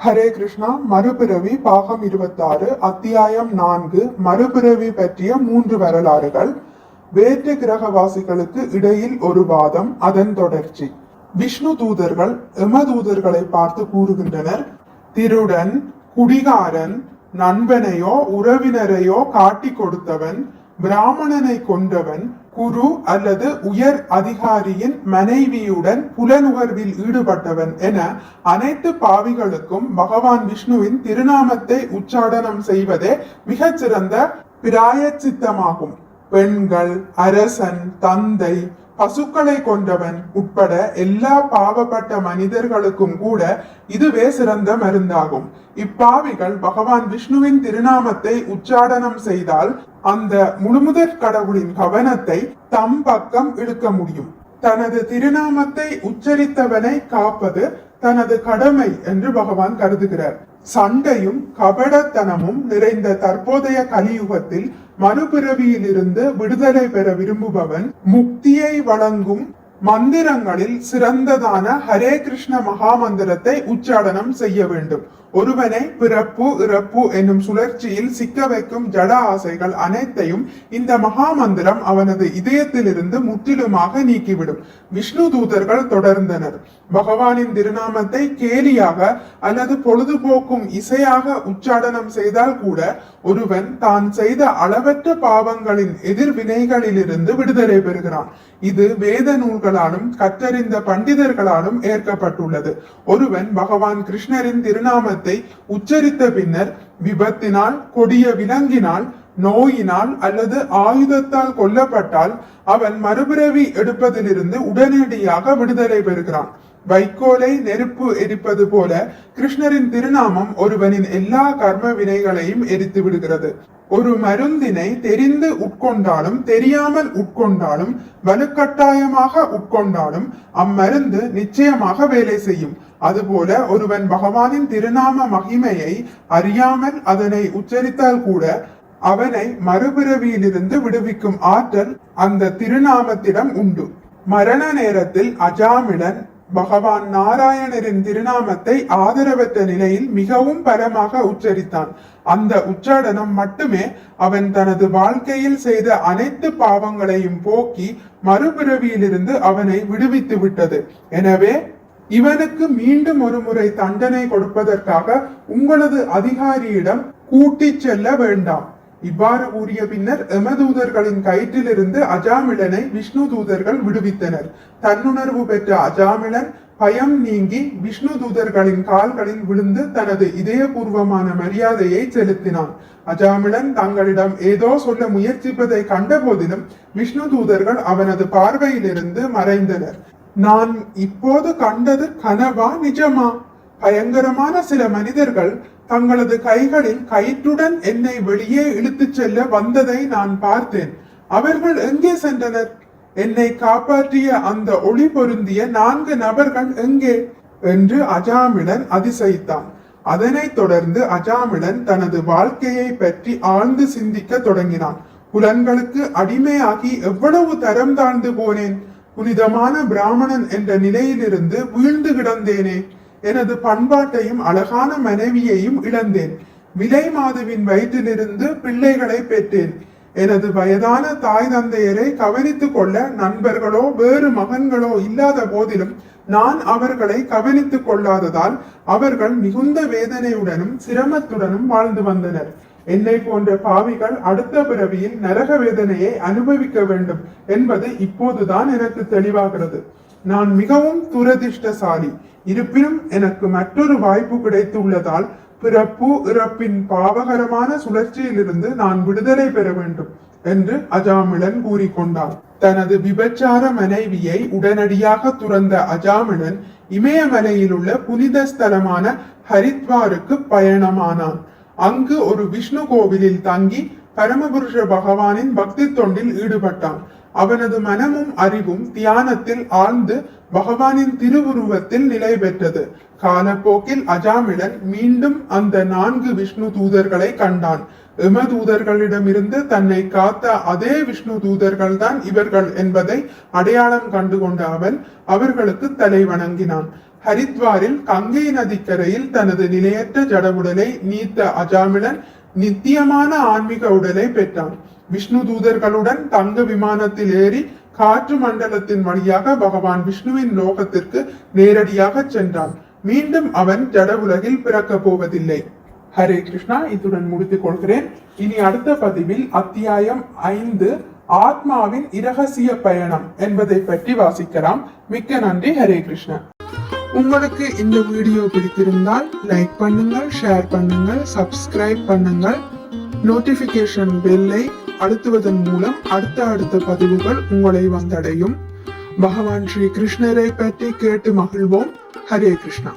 ஹரே கிருஷ்ணா. மறுபிறவி பாகம் 26, அத்தியாயம் 4, மறுபிறவி பற்றிய 3 வரலாறுகள். வேற்று கிரகவாசிகளுக்கு இடையில் ஒரு வாதம், அதன் தொடர்ச்சி. விஷ்ணு தூதர்கள் எமதூதர்களை பார்த்து கூறுகின்றனர், திருடன், குடிகாரன், நண்பனையோ உறவினரையோ காட்டி கொடுத்தவன், பிராமணனை கொண்டவன், குரு அல்லது உயர் அதிகாரியின் மனைவியுடன் புலனுணர்வில் ஈடுபட்டவன் என அனைத்து பாவிகளுக்கும் பகவான் விஷ்ணுவின் திருநாமத்தை உச்சாடனம் செய்வதே மிகச்சிறந்த பிராயச்சித்தமாகும். பெண்கள், அரசன், தந்தை, பசுக்களை கொண்டவன் உட்பட எல்லா பாவப்பட்ட மனிதர்களுக்கும் கூட இதுவே சிறந்த மருந்தாகும். இப்பாவிகள் பகவான் விஷ்ணுவின் திருநாமத்தை உச்சாடனம் செய்தால் அந்த முழுமுதற் கடவுளின் கவனத்தை தம் பக்கம் இழுக்க முடியும். தனது திருநாமத்தை உச்சரித்தவனை காப்பது தனது கடமை என்று பகவான் கருதுகிறார். சண்டையும் கபடத்தனமும் நிறைந்த தற்போதைய கலியுகத்தில் மறுபிறவியிலிருந்து விடுதலை பெற விரும்புபவன் முக்தியை வழங்கும் மந்திரங்களில் சிறந்ததான ஹரே கிருஷ்ண மகாமந்திரத்தை உச்சாடனம் செய்ய வேண்டும். ஒருவனை பிறப்பு இறப்பு என்னும் சுழற்சியில் சிக்க வைக்கும் ஜட ஆசைகள் அனைத்தையும் இந்த மகாமந்திரம் அவனது இதயத்திலிருந்து முற்றிலுமாக நீக்கிவிடும். விஷ்ணு தூதர்கள் தொடர்ந்தனர். பகவானின் திருநாமத்தை கேலியாக அல்லது பொழுதுபோக்கும் இசையாக உச்சாடனம் செய்தால் கூட ஒருவன் தான் செய்த அளவற்ற பாவங்களின் எதிர்வினைகளிலிருந்து விடுதலை பெறுகிறான். இது வேத நூல்களாலும் கற்றறிந்த பண்டிதர்களாலும் ஏற்கப்பட்டுள்ளது. ஒருவன் பகவான் கிருஷ்ணரின் திருநாமத்தை உச்சரித்த பின்னர் விபத்தினால், கொடிய விலங்கினால், நோயினால் அல்லது ஆயுதத்தால் கொல்லப்பட்டால் அவன் மறுபிறவி எடுப்பதிலிருந்து உடனடியாக விடுதலை பெறுகிறான். வைக்கோலை நெருப்பு எரிப்பது போல கிருஷ்ணரின் திருநாமம் ஒருவனின் எல்லா கர்ம வினைகளையும் எரித்து விடுகிறது. ஒரு மருந்தினை தெரிந்து உட்கொண்டாலும் தெரியாமல் உட்கொண்டாலும் வலுக்கட்டாயமாக உட்கொண்டாலும் அம்மருந்து நிச்சயமாக வேலை செய்யும். அதுபோல ஒருவன் பகவானின் திருநாம மகிமையை அறியாமல் அதனை உச்சரித்தால் கூட அவனை மறுபிறவியிலிருந்து விடுவிக்கும் ஆற்றல் அந்த திருநாமத்திடம் உண்டு. மரண நேரத்தில் அஜாமிளன் பகவான் நாராயணரின் திருநாமத்தை ஆதரவற்ற நிலையில் மிகவும் பலமாக உச்சரித்தான். அந்த உச்சாடனம் மட்டுமே அவன் தனது வாழ்க்கையில் செய்த அனைத்து பாவங்களையும் போக்கி மறுபிறவியிலிருந்து அவனை விடுவித்து விட்டது. எனவே இவனுக்கு மீண்டும் ஒரு முறை தண்டனை கொடுப்பதற்காக உங்களது அதிகாரியிடம் கூட்டிச் செல்ல வேண்டாம். இவ்வாறு கூறிய பின்னர் எமதூதர்களின் கயிற்றிலிருந்து அஜாமிளனை விஷ்ணு தூதர்கள் விடுவித்தனர். தன்னுணர்வு பெற்ற அஜாமிளன் பயம் நீங்கி விஷ்ணு தூதர்களின் கால்களில் விழுந்து தனது இதயபூர்வமான மரியாதையை செலுத்தினான். அஜாமிளன் தங்களிடம் ஏதோ சொல்ல முயற்சிப்பதை கண்ட போதிலும் விஷ்ணு தூதர்கள் அவனது பார்வையிலிருந்து மறைந்தனர். நான் இப்போது கண்டது கனவா நிஜமா? பயங்கரமான சில மனிதர்கள் தங்களது கைகளில் கயிற்றுடன் என்னை வெளியே இழுத்துச் செல்ல வந்ததை நான் பார்த்தேன். அவர்கள் எங்கே சென்றனர்? என்னை காப்பாற்றிய அந்த ஒளி பொருந்திய 4 நபர்கள் எங்கே என்று அஜாமிளன் அதிசயித்தான். அதனைத் தொடர்ந்து அஜாமிளன் தனது வாழ்க்கையை பற்றி ஆழ்ந்து சிந்திக்க தொடங்கினான். புலன்களுக்கு அடிமையாகி எவ்வளவு தரம் தாழ்ந்து போனேன். புனிதமான பிராமணன் என்ற நிலையிலிருந்து வீழ்ந்து கிடந்தேனே. எனது பண்பாட்டையும் அழகான மனைவியையும் இழந்தேன். விலை மாதுவின் வயிற்றிலிருந்து பிள்ளைகளை பெற்றேன். எனது வயதான தாய் தந்தையரை கவனித்துக் கொள்ள நண்பர்களோ வேறு மகன்களோ இல்லாத போதிலும் நான் அவர்களை கவனித்துக் கொள்ளாததால் அவர்கள் மிகுந்த வேதனையுடனும் சிரமத்துடனும் வாழ்ந்து வந்தனர். என்னை போன்ற பாவிகள் அடுத்த பிறவியில் நரக வேதனையை அனுபவிக்க வேண்டும் என்பது இப்போதுதான் எனக்கு தெளிவாகிறது. நான் மிகவும் துரதிர்ஷ்டசாலி. இருப்பினும் எனக்கு மற்றொரு வாய்ப்பு கிடைத்துள்ளதால் பிறப்பு இறப்பின் பாவகரமான சுழற்சியிலிருந்து நான் விடுதலை பெற வேண்டும் என்று அஜாமிளன் கூறிக்கொண்டான். தனது விபச்சார மனைவியை உடனடியாக துறந்த அஜாமிளன் இமயமலையில் உள்ள புனித ஸ்தலமான ஹரித்வாருக்கு பயணமானான். அங்கு ஒரு விஷ்ணு கோவிலில் தங்கி பரமபுருஷ பகவானின் பக்தி தொண்டில் ஈடுபட்டான். அவனது மனமும் அறிவும் தியானத்தில் ஆழ்ந்து பகவானின் திருவுருவத்தில் நிலை பெற்றது. காலப்போக்கில் அஜாமிளன் மீண்டும் அந்த 4 விஷ்ணு தூதர்களை கண்டான். எமதூதர்களிடமிருந்து தன்னை காத்த அதே விஷ்ணு தூதர்கள் தான் இவர்கள் என்பதை அடையாளம் கண்டுகொண்ட அவன் அவர்களுக்கு தலை வணங்கினான். ஹரித்வாரில் கங்கை நதிக்கரையில் தனது நிலையற்ற ஜடவுடலை நீத்த அஜாமிளன் நித்தியமான ஆன்மீக உடலை பெற்றான். விஷ்ணு தூதர்களுடன் தங்க விமானத்தில் ஏறி காற்று மண்டலத்தின் வழியாக பகவான் விஷ்ணுவின் லோகத்திற்கு நேரடியாக சென்றான். மீண்டும் அவன் ஜட உலகில் பிறக்கப் போவதில்லை. ஹரே கிருஷ்ணா. இத்துடன் முடித்துக் கொள்கிறேன். இனி அடுத்த பதிவில் அத்தியாயம் 5 ஆத்மாவின் இரகசிய பயணம் என்பதை பற்றி வாசிக்கலாம். மிக்க நன்றி. ஹரே கிருஷ்ணா. உங்களுக்கு இந்த வீடியோ பிடித்திருந்தால் லைக் பண்ணுங்கள், ஷேர் பண்ணுங்கள், சப்ஸ்கிரைப் பண்ணுங்கள். நோட்டிபிகேஷன் பெல்லை அழுத்துவதன் மூலம் அடுத்த பதிவுகள் உங்களை வந்தடையும். பகவான் ஸ்ரீ கிருஷ்ணரை பற்றி கேட்டு மகிழ்வோம். ஹரே கிருஷ்ணா.